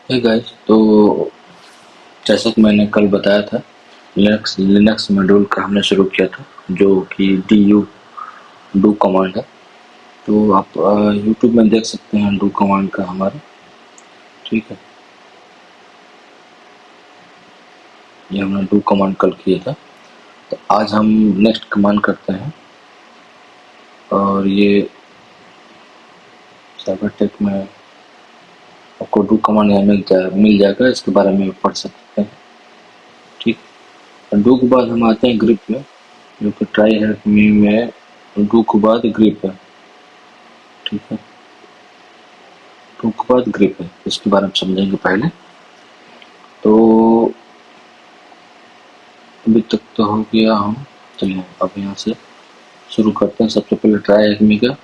Hey guys, तो जैसा कि मैंने कल बताया था, लिनक्स मॉड्यूल का हमने शुरू किया था, जो कि डू कमांड है। तो आप यूट्यूब में देख सकते हैं डू कमांड का हमारा। ठीक है, ये हमने डू कमांड कल किया था। तो आज हम नेक्स्ट कमांड करते हैं, और ये साइबर टेक में आपको डू कमांड यहाँ मिल जाएगा, इसके बारे में पढ़ सकते हैं। ठीक, डू के बाद हम आते हैं ग्रिप में, जो कि ट्राई हेल्प मी में डू के बाद ग्रिप है। ठीक है, डू के बाद ग्रिप है, इसके बारे में समझेंगे पहले। तो अभी तक तो हो गया, हम चलिए अब यहाँ से शुरू करते हैं। सबसे पहले ट्राई एडमी का,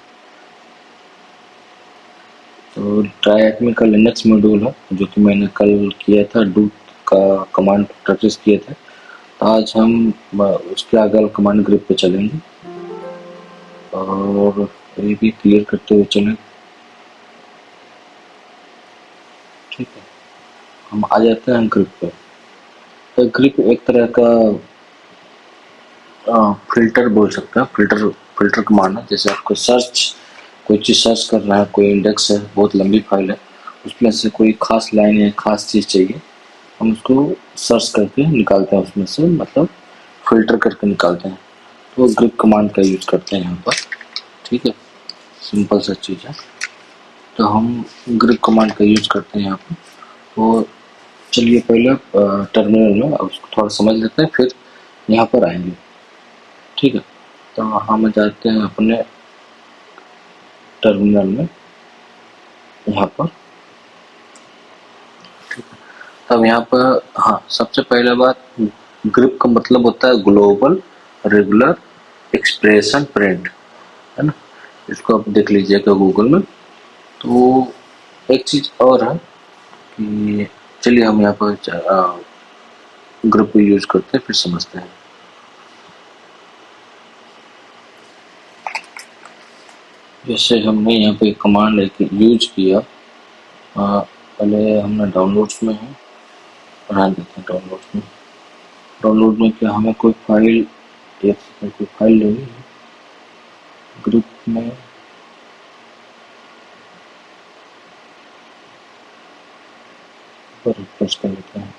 तो ट्राई एडमी का लिनक्स मॉड्यूल है, जो कि मैंने कल किया था, डू का कमांड प्रैक्टिस किया था। तो आज हम उसके आगे कमांड ग्रिप पे चलेंगे और ये भी क्लियर करते हुए चलें। ठीक है, हम आ जाते हैं ग्रिप पे। तो ग्रिप एक तरह का फिल्टर बोल सकते हैं, फिल्टर कमांड है। जैसे आपको कोई चीज़ सर्च करना है, कोई इंडेक्स है, बहुत लंबी फाइल है, उसमें से कोई खास लाइन या खास चीज़ चाहिए, हम उसको सर्च करके निकालते हैं उसमें से, मतलब फिल्टर करके निकालते हैं। तो ग्रिप कमांड का यूज़ करते हैं यहाँ पर। ठीक है, सिंपल सा चीज़ है। तो हम ग्रिप कमांड का यूज़ करते हैं यहाँ पर। तो चलिए पहले टर्मिनल में उसको थोड़ा समझ लेते हैं, फिर यहाँ पर आएंगे। ठीक है, तो हम जाते हैं अपने टर्मिनल में यहाँ पर। ठीक है, अब यहाँ पर हाँ, सबसे पहले बात, ग्रिप का मतलब होता है ग्लोबल रेगुलर एक्सप्रेशन प्रिंट, है ना। इसको आप देख लीजिएगा गूगल में। तो एक चीज़ और है कि चलिए हम यहाँ पर ग्रिप को यूज करते हैं, फिर समझते हैं। जैसे हमने यहाँ पे कमांड यूज किया, पहले हमने डाउनलोड्स में है, बढ़ा देते हैं डाउनलोड में क्या हमें कोई फाइल, कोई फाइल लेनी है ग्रुप में। रिफ्रेश कर लेते हैं।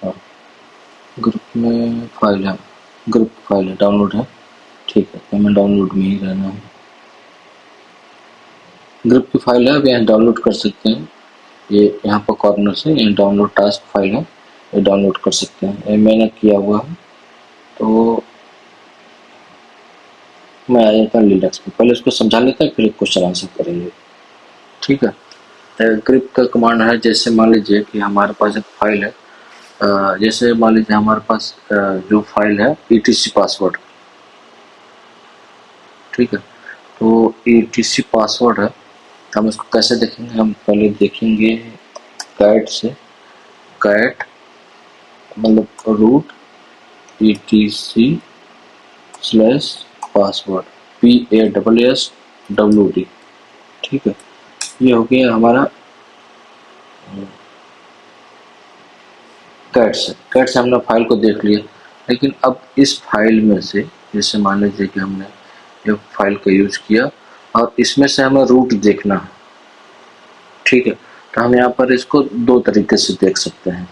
हाँ, ग्रुप में फाइल है, ग्रुप फाइल है, डाउनलोड है। ठीक है, तो हमें डाउनलोड में ही रहना है। ग्रुप की फाइल है, अब यहाँ डाउनलोड कर सकते हैं। ये यहाँ पर कॉर्नर से ये डाउनलोड टास्क फाइल है, ये डाउनलोड कर सकते हैं। ये मैंने किया हुआ है। तो मैं आ जाता हूँ लिनक्स पे, पहले इसको समझा लेते हैं, फिर एक क्वेश्चन आंसर करेंगे। ठीक है, ग्रिप का कमांड है। जैसे मान लीजिए कि हमारे पास एक फाइल है, जैसे मान लीजिए हमारे पास जो फाइल है etc पासवर्ड। ठीक है, तो etc पासवर्ड है, तो हम इसको कैसे देखेंगे? हम पहले देखेंगे कैट से, कैट मतलब root etc slash password PASSWD। ठीक है, ये हो गया हमारा कैट से हमने फाइल को देख लिया। लेकिन अब इस फाइल में से, जैसे मान लीजिए कि हमने ये फाइल का यूज किया और इसमें से हमें रूट देखना है। ठीक है, तो हम यहाँ पर इसको दो तरीके से देख सकते हैं।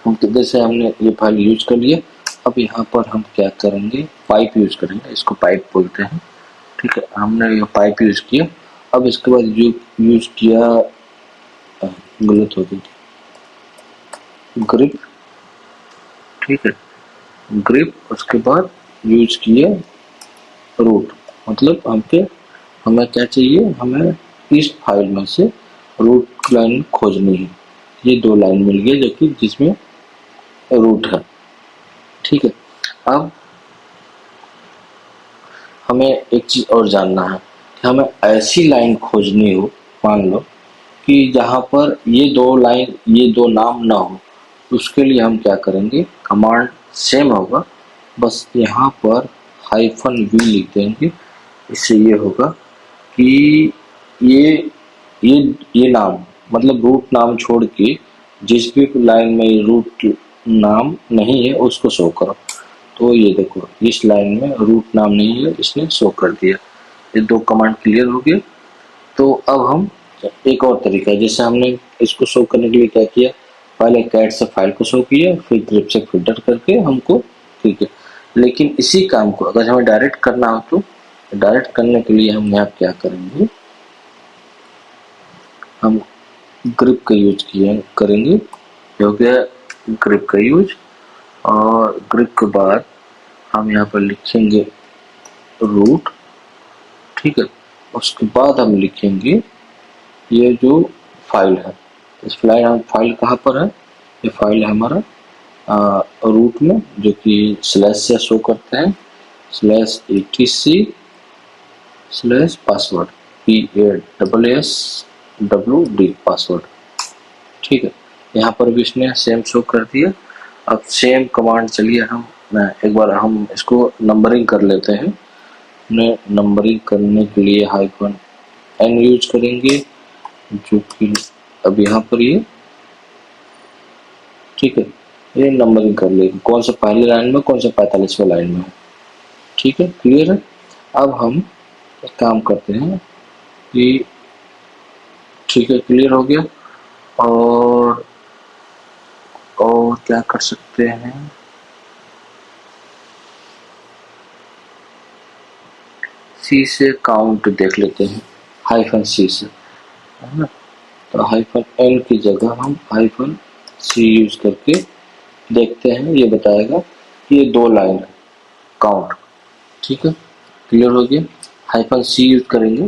हम तो जैसे हमने ये फाइल यूज कर लिया, अब यहाँ पर हम क्या करेंगे, पाइप यूज करेंगे, इसको पाइप बोलते हैं। ठीक है, हमने ये पाइप यूज किया। अब इसके बाद यूज किया, गलत हो गई थी, ग्रिप। ठीक है, ग्रिप, उसके बाद यूज किया रूट, मतलब हमें क्या चाहिए, हमें इस फाइल में से रूट लाइन खोजनी है। ये दो लाइन मिल गई जो कि जिसमें रूट है। ठीक है, अब हमें एक चीज और जानना है कि हमें ऐसी लाइन खोजनी हो, मान लो कि जहां पर ये दो नाम ना हो। उसके लिए हम क्या करेंगे, कमांड सेम होगा, बस यहाँ पर -v लिख देंगे। इससे ये होगा कि ये ये ये नाम मतलब रूट नाम छोड़ के जिस भी लाइन में रूट नाम नहीं है उसको शो करो। तो ये देखो इस लाइन में रूट नाम नहीं है, इसने शो कर दिया। ये दो कमांड क्लियर हो गए। तो अब हम एक और तरीका है, जैसे हमने इसको शो करने के लिए क्या किया, पहले कैट से फाइल को शो किया, फिर ग्रिप से फिल्टर करके हमको ठीक है। लेकिन इसी काम को अगर हमें डायरेक्ट करना हो तो डायरेक्ट करने के लिए हम यहाँ क्या करेंगे, हम ग्रिप का यूज करेंगे। ये हो गया ग्रिप का यूज। और ग्रिप के बाद हम यहाँ पर लिखेंगे रूट, ठीक है। उसके बाद हम लिखेंगे ये जो फाइल है, इस फाइल कहाँ पर है, ये फाइल है हमारा रूट में, जो कि स्लैश से शो करते हैं, /etc/पासवर्ड PASSWD पासवर्ड, ठीक है। यहाँ पर भी इसने सेम शो कर दिया। अब सेम कमांड चलिए हम एक बार हम इसको नंबरिंग कर लेते हैं। नंबरिंग करने के लिए -n यूज करेंगे, जो कि अब यहाँ पर ये ठीक है, ये नंबरिंग कर लेंगे कौन सा पहले लाइन में कौन सा 45वें लाइन में, ठीक है, क्लियर है। अब हम एक काम करते हैं कि ठीक है, क्लियर हो गया। और क्या कर सकते हैं, सी से काउंट देख लेते हैं, -c से, है ना। तो -n की जगह हम -c यूज करके देखते हैं, ये बताएगा कि ये 2 लाइन है काउंट, ठीक है, क्लियर हो गया। -c यूज करेंगे।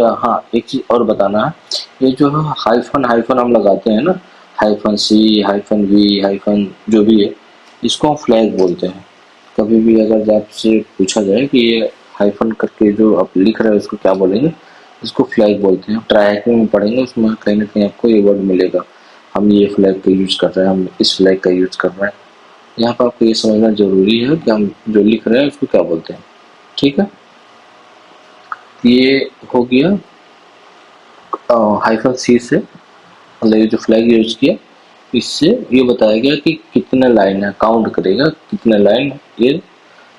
हाँ, एक चीज और बताना है, ये जो है हाइफन हम लगाते हैं ना, -c -v जो भी है, इसको हम फ्लैग बोलते हैं। कभी भी अगर आपसे पूछा जाए कि ये हाइफन करके जो आप लिख रहे हैं उसको क्या बोलेंगे, इसको फ्लैग बोलते हैं। ट्राई में पढ़ेंगे, उसमें कहीं ना कहीं आपको ये वर्ड मिलेगा, हम ये फ्लैग का यूज कर रहे हैं, हम इस फ्लैग का यूज कर रहे हैं। यहाँ पर आपको ये समझना जरूरी है कि हम जो लिख रहे हैं उसको क्या बोलते हैं, ठीक है। ये हो गया -c से, मतलब ये जो फ्लैग यूज किया, इससे ये बताया गया कि कितने लाइन है, काउंट करेगा कितने लाइन ये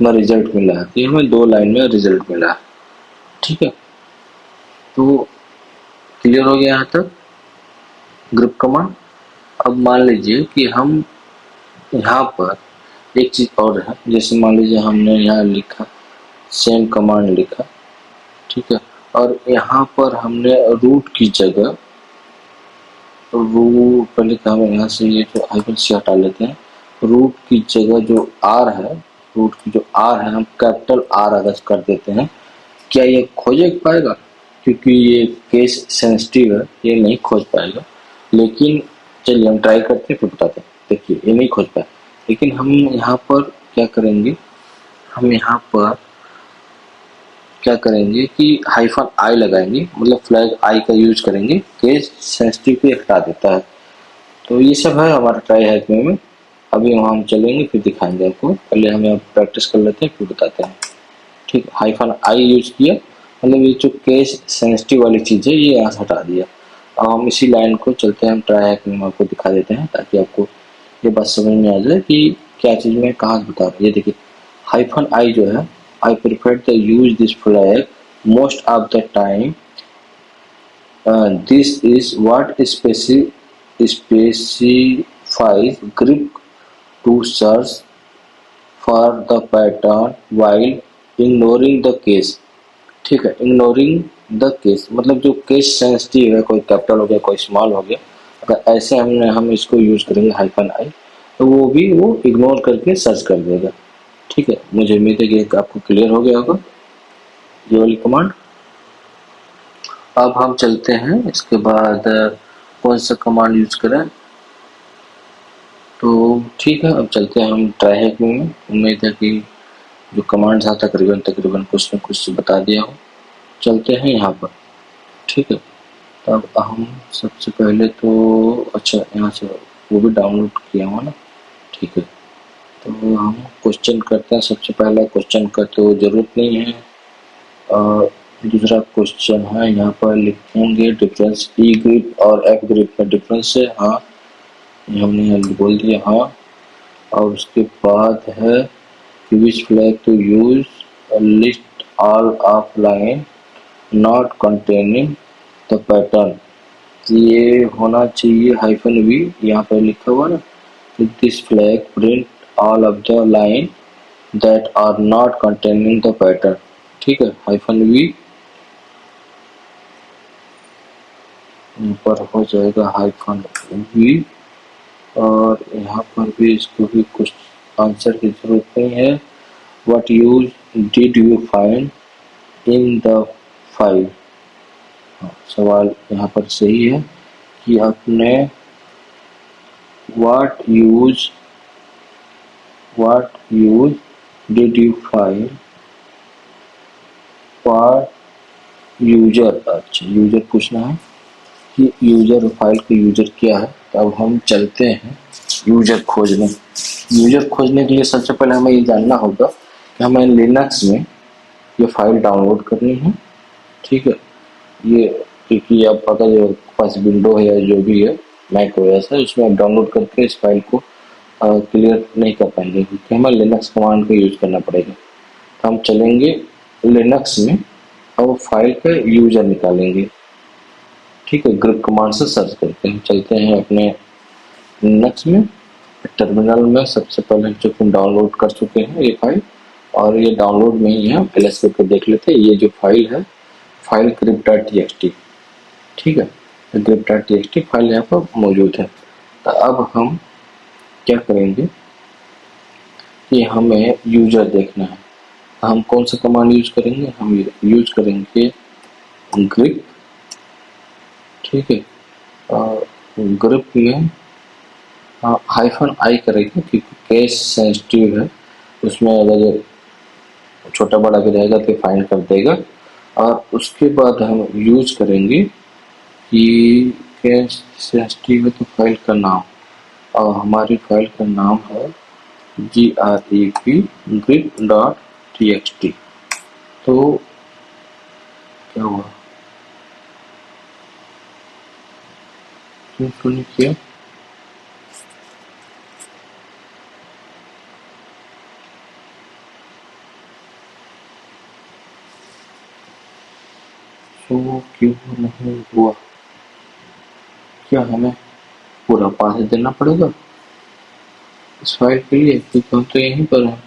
हमें रिजल्ट मिला है। तो ये हमें 2 लाइन में रिजल्ट मिला है, ठीक है। तो क्लियर हो गया यहाँ तक ग्रुप कमांड। अब मान लीजिए कि हम यहाँ पर एक चीज और है, जैसे मान लीजिए हमने यहाँ लिखा सेम कमांड लिखा, ठीक है, और यहाँ पर हमने रूट की जगह रूट पहले क्या, हम यहाँ से ये जो -c हटा लेते हैं, रूट की जगह जो r है, रूट की जो r है हम कैपिटल R अगर कर देते हैं, क्या ये खोज पाएगा, क्योंकि ये केस सेंसिटिव है, ये नहीं खोज पाएगा। लेकिन चलिए हम ट्राई करते हैं फिर बताते हैं। देखिए ये नहीं खोज पाए, लेकिन हम यहाँ पर क्या करेंगे, हम यहाँ पर क्या करेंगे कि -i लगाएंगे, मतलब फ्लैग i का यूज करेंगे, केस सेंसिटिव को हटा देता है। तो ये सब है हमारा ट्राई हैक में। अभी वहाँ हम चलेंगे फिर दिखाएंगे आपको, पहले हम यहाँ प्रैक्टिस कर लेते हैं फिर बताते हैं, ठीक। -i यूज किया, मतलब ये जो केस सेंसिटिव वाली चीज़ है ये यहाँ से हटा दिया। अब हम इसी लाइन को चलते हैं, हम ट्राई हैक में आपको दिखा देते हैं, ताकि आपको ये बात समझ में आ जाए कि क्या चीज़ में कहाँ बता रहा है। ये देखिए -i जो है, I prefer to use this flag most of the time. This is what specifies grip to search for the pattern while ignoring the case, ठीक है। ignoring the case मतलब जो केस सेंसिटिव है, कोई कैपिटल हो गया कोई स्मॉल हो गया, अगर ऐसे हम इसको यूज करेंगे -i, तो वो भी वो इग्नोर करके सर्च कर देगा, ठीक है। मुझे उम्मीद है कि आपको क्लियर हो गया होगा ये वाली कमांड। अब हम चलते हैं इसके बाद कौन सा कमांड यूज करें, तो ठीक है अब चलते हैं हम ट्राई हैक में। उम्मीद है कि जो कमांड था तकरीबन कुछ न कुछ बता दिया हो। चलते हैं यहाँ पर, ठीक है। तब हम सबसे पहले तो अच्छा यहाँ से वो भी डाउनलोड किया हुआ ना, ठीक है। तो हम क्वेश्चन करते हैं, सबसे पहला क्वेश्चन करते हो जरूरत नहीं है, दूसरा क्वेश्चन है, यहाँ पर लिखेंगे डिफरेंस ई ग्रिप और एफ ग्रिप में डिफरेंस है। हाँ, ये हमने बोल दिया हाँ। और उसके बाद है which flag to use list all of line not containing the pattern. ये होना चाहिए हाइफन वी, यहाँ पर लिखा हुआ ना, this flag print all of the line that are not containing the pattern. ठीक है, हाइफन वी पर हो जाएगा हाइफन वी। और यहाँ पर भी इसको भी कुछ आंसर की जरूरत नहीं है। What use did you find in the file. सवाल यहाँ पर सही है कि आपने what use did you find for user. अच्छा, यूजर पूछना है कि यूजर फाइल का यूजर क्या है। तो अब हम चलते हैं यूजर खोजने। यूजर खोजने के लिए सबसे पहले हमें ये जानना होगा कि हमें लिनक्स में ये फाइल डाउनलोड करनी है। ठीक है, ये क्योंकि आप अगर जो पास विंडो है या जो भी है मैक ओएस है, उसमें आप डाउनलोड करके इस फाइल को क्लियर नहीं कर पाएंगे, क्योंकि हमें लिनक्स कमांड का यूज करना पड़ेगा। तो हम चलेंगे लिनक्स में और फाइल का यूजर निकालेंगे। ठीक है, ग्रुप कमांड से सर्च करके हम चलते हैं अपने लिनक्स में। टर्मिनल में सबसे पहले जो हम डाउनलोड कर चुके हैं ये फाइल, और ये डाउनलोड में ही है, एलएस करके देख लेते हैं। ये जो फाइल है, फाइल grep.txt। ठीक है, grep.txt फाइल यहाँ पर मौजूद है। तो अब हम क्या करेंगे कि हमें यूजर देखना है। हम कौन सा कमांड यूज करेंगे, हम यूज करेंगे grep। ठीक है, ग्रुप में हाइफन आई करेंगे क्योंकि केस सेंसिटिव है, उसमें अगर छोटा बड़ा भी रहेगा तो फाइंड कर देगा। और उसके बाद हम यूज करेंगे कि केस सेंसिटिव है तो फाइल का नाम, और हमारी फाइल का नाम है grep.txt। तो क्या हुआ, क्यों नहीं किया? तो क्यों नहीं हुआ? क्या हमें पूरा पास देना पड़ेगा इस फाइल के लिए, क्योंकि हम तो यहीं पर हैं।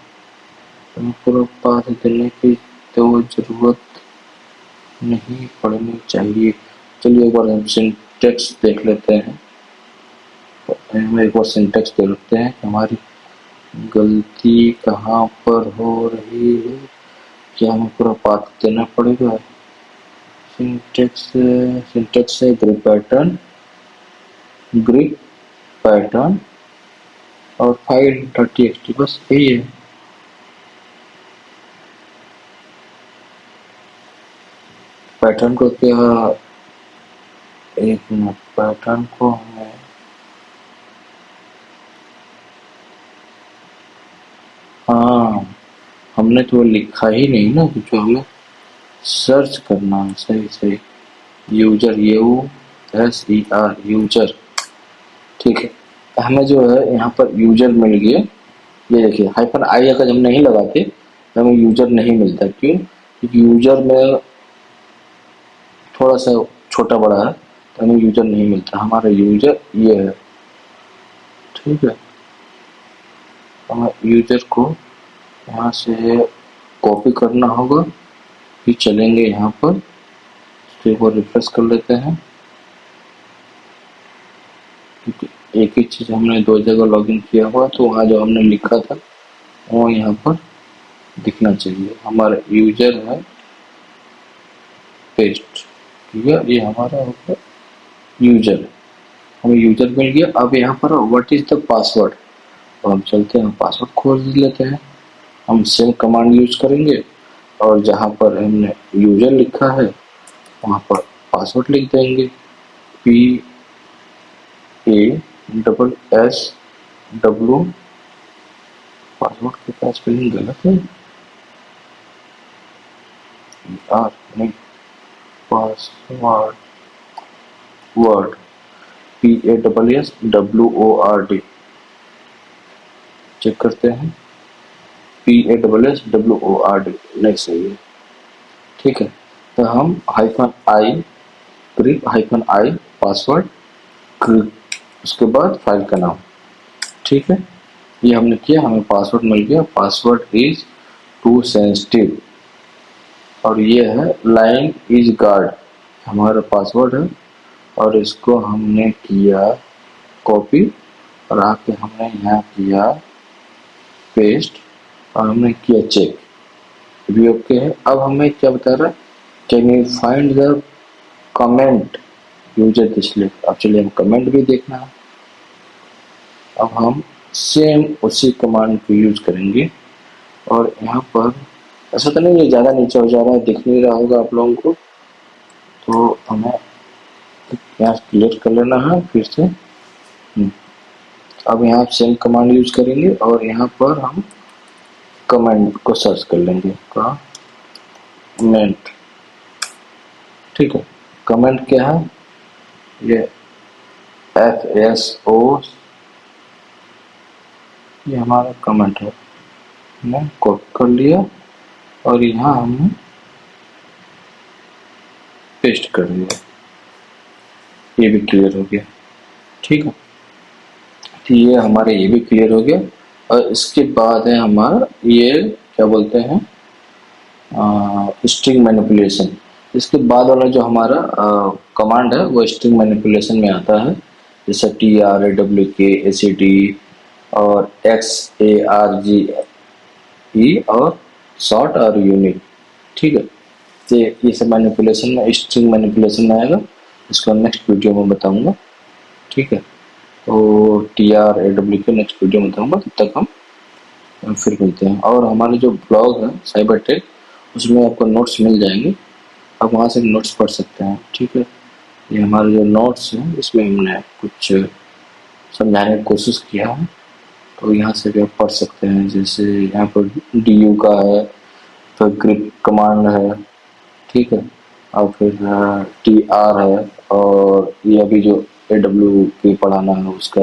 हमें पूरा पास देने की तो जरूरत नहीं पड़नी चाहिए। चलिए एक बार हम सिंटेक्स देख लेते हैं। हम एक बार सिंटेक्स देख लेते हैं कि हमारी गलती कहाँ पर हो रही है। क्या हमें पूरा पाथ देना पड़ेगा? सिंटेक्स है ग्रिप पैटर्न और फाइल .txt, बस यही है। पैटर्न को क्या, एक मिनट, पैटर्न को हमें हाँ, हमने तो लिखा ही नहीं ना, क्योंकि हमें सर्च करना है। सही सही, यूजर USER यूजर। ठीक है, हमें जो है यहाँ पर यूजर मिल गया। ये देखिए हाइफन आई अगर हम नहीं लगाते तो हमें यूजर नहीं मिलता। क्यों? क्योंकि यूजर में थोड़ा सा छोटा बड़ा है तो हमें यूजर नहीं मिलता। हमारा यूजर ये है। ठीक है, हमें यूजर को यहाँ से कॉपी करना होगा। फिर चलेंगे यहाँ पर, एक बार रिफ्रेश कर लेते हैं, क्योंकि एक ही चीज हमने दो जगह लॉगिन किया हुआ, तो वहाँ जो हमने लिखा था वो यहाँ पर दिखना चाहिए। हमारा यूजर है पेस्ट। ठीक है, ये हमारा होगा यूजर, हमें यूजर मिल गया। अब यहाँ पर व्हाट इज द पासवर्ड, तो हम चलते हैं पासवर्ड खोज लेते हैं। हम सेम कमांड यूज करेंगे और जहाँ पर हमने यूजर लिखा है वहाँ पर पासवर्ड लिख देंगे। PASSW। पासवर्ड के पास स्पेलिंग गलत है यार, नहीं, पासवर्ड वर्ड PASSWORD चेक करते हैं। PASSWORD नहीं सही है, ठीक है। तो हम -i grip -i password grip, उसके बाद फाइल का नाम, ठीक है। ये हमने किया, हमें पासवर्ड मिल गया। पासवर्ड इज टू सेंसिटिव, और ये है लाइन इज गार्ड, हमारा पासवर्ड है। और इसको हमने किया कॉपी और आके हमने यहाँ किया पेस्ट और हमने किया चेक, भी ओके है। अब हमें क्या बता रहा है, can you find the comment user this link. अब चलिए हम कमेंट भी देखना है। अब हम सेम उसी कमांड को यूज करेंगे और यहाँ पर ऐसा तो नहीं ये ज़्यादा नीचे हो जा रहा है, दिख नहीं रहा होगा आप लोगों को, तो हमें यहाँ क्लियर कर लेना है फिर से। अब यहाँ सेम कमांड यूज करेंगे और यहाँ पर हम कमेंट को सर्च कर लेंगे, कमेंट, ठीक है। कमेंट क्या है, ये FSO, ये हमारा कमेंट है, हमने कॉपी कर लिया और यहाँ हमने पेस्ट कर दिया, ये भी क्लियर हो गया, ठीक है। तो ये हमारे ये भी क्लियर हो गया। और इसके बाद है हमारा ये क्या बोलते हैं, स्ट्रिंग मैनिपुलेशन। इसके बाद वाला जो हमारा कमांड है वो स्ट्रिंग मैनिपुलेशन में आता है, जैसे TRAWKACD और XARGE और शॉर्ट और यूनिक, ठीक है। तो ये सब मैनिपुलेशन में, स्ट्रिंग मैनिपुलेशन में आएगा, इसको नेक्स्ट वीडियो में बताऊंगा, ठीक है। तो TRAWK नेक्स्ट वीडियो में बताऊंगा, तब तक हम फिर मिलते हैं। और हमारे जो ब्लॉग है साइबर टेक, उसमें आपको नोट्स मिल जाएंगे, आप वहाँ से नोट्स पढ़ सकते हैं, ठीक है। ये हमारे जो नोट्स हैं इसमें हमने कुछ समझाने की कोशिश किया है, तो यहाँ से भी आप पढ़ सकते हैं। जैसे यहाँ पर DU का है, फिर ग्रिप कमांड है, ठीक है, और फिर TR है, और ये अभी जो AWK पढ़ाना है उसका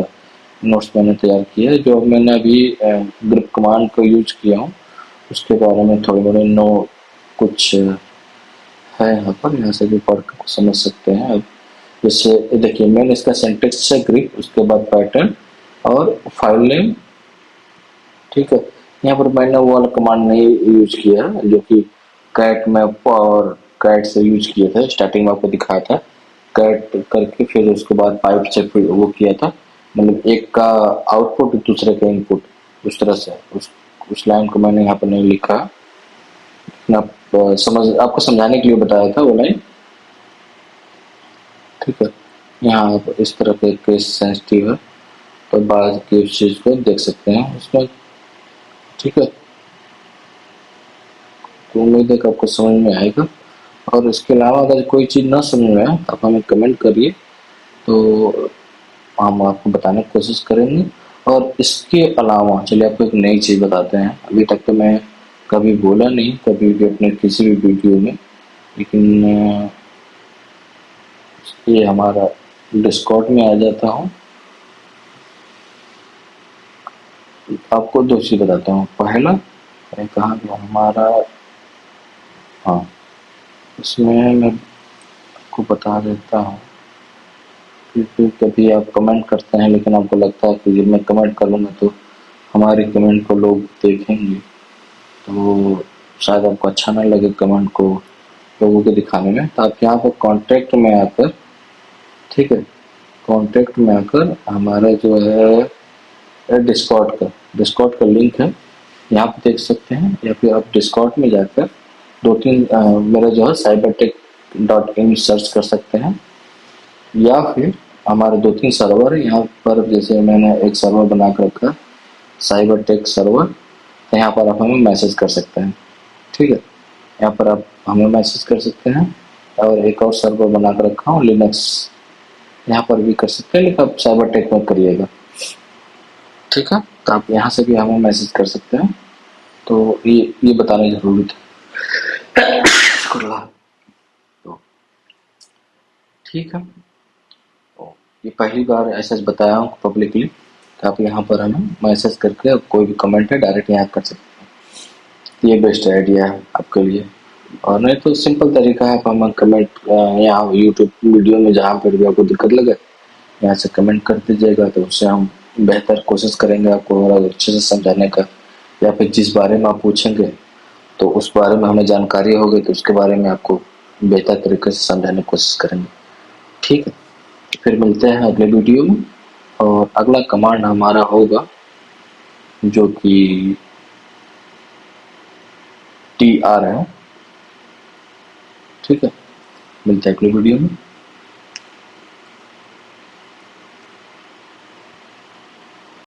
नोट्स मैंने तैयार किया है। जो मैंने अभी ग्रिप कमांड को यूज किया हूँ उसके बारे में थोड़े मोड़े कुछ है यहाँ पर, यहाँ से भी पढ़ कर समझ सकते हैं। अब जैसे देखिए मैंने इसका सिंटेक्स है ग्रिप, उसके बाद पैटर्न और फाइल नेम, ठीक है। यहाँ पर मैंने वो वाला कमांड नहीं यूज किया है जो कि कैट मैप और कैट से यूज किया था, स्टार्टिंग में आपको दिखाया था, कैट करके फिर उसके बाद पाइप से फिर वो किया था, मतलब एक का आउटपुट दूसरे का इनपुट, उस तरह से उस लाइन को मैंने यहाँ पर नहीं लिखा, लेकिन आप आपको समझाने के लिए बताया था वो लाइन, ठीक है। यहाँ आप इस तरह के केस सेंसिटिव है तो बाद की उस चीज को देख सकते हैं उसमें, ठीक है। तो उम्मीद है कि आपको समझ में आएगा। और इसके अलावा अगर कोई चीज़ ना समझ में आए आप हमें कमेंट करिए, तो हम आपको बताने की कोशिश करेंगे। और इसके अलावा चलिए आपको एक नई चीज़ बताते हैं, अभी तक तो मैं कभी बोला नहीं कभी भी अपने किसी भी वीडियो में, लेकिन ये हमारा डिस्कॉर्ड में आ जाता हूँ, आपको दो चीज़ बताता हूँ। पहला कहाँ गया हमारा, हाँ इसमें मैं आपको बता देता हूँ, क्योंकि कभी आप कमेंट करते हैं लेकिन आपको लगता है कि जब मैं कमेंट करूँगा तो हमारे कमेंट को लोग देखेंगे, तो शायद आपको अच्छा ना लगे कमेंट को लोगों को दिखाने में। तो आप यहाँ पर कॉन्टेक्ट में आकर, ठीक है, कॉन्टेक्ट में आकर हमारा जो है डिस्कॉर्ड का लिंक है यहाँ पे देख सकते हैं, या फिर आप डिस्कॉर्ड में जाकर दो तीन मेरा जो है cybertech.in सर्च कर सकते हैं, या फिर हमारे दो तीन सर्वर है यहाँ पर। जैसे मैंने एक सर्वर बना कर रखा साइबरटेक सर्वर, तो यहाँ पर आप हमें मैसेज कर सकते हैं, ठीक है। यहाँ पर आप हमें मैसेज कर सकते हैं। और एक और सर्वर बना कर रखा हूँ लिनक्स, यहाँ पर भी कर सकते हैं, लेकिन आप साइबरटेक में करिएगा, ठीक है। तो आप यहाँ से भी हमें मैसेज कर सकते हैं। तो ये बताना जरूरी था। तो ठीक है, तो ये पहली बार ऐसा बताया हूँ पब्लिकली, तो आप यहाँ पर हमें मैसेज करके कोई भी कमेंट है डायरेक्ट यहाँ कर सकते हैं। ये बेस्ट आइडिया है आपके लिए। और नहीं तो सिंपल तरीका है, आप हमें कमेंट यहाँ यूट्यूब वीडियो में जहाँ पर भी आपको दिक्कत लगे यहाँ से कमेंट कर दीजिएगा, तो उससे हम बेहतर कोशिश करेंगे आपको और अच्छे से समझाने का, या फिर जिस बारे में आप पूछेंगे तो उस बारे में हमें जानकारी होगी तो उसके बारे में आपको बेहतर तरीके से समझाने की कोशिश करेंगे। ठीक है, फिर मिलते हैं अगले वीडियो में। और अगला कमांड हमारा होगा जो कि TR है। ठीक है, मिलते हैं अगले वीडियो में।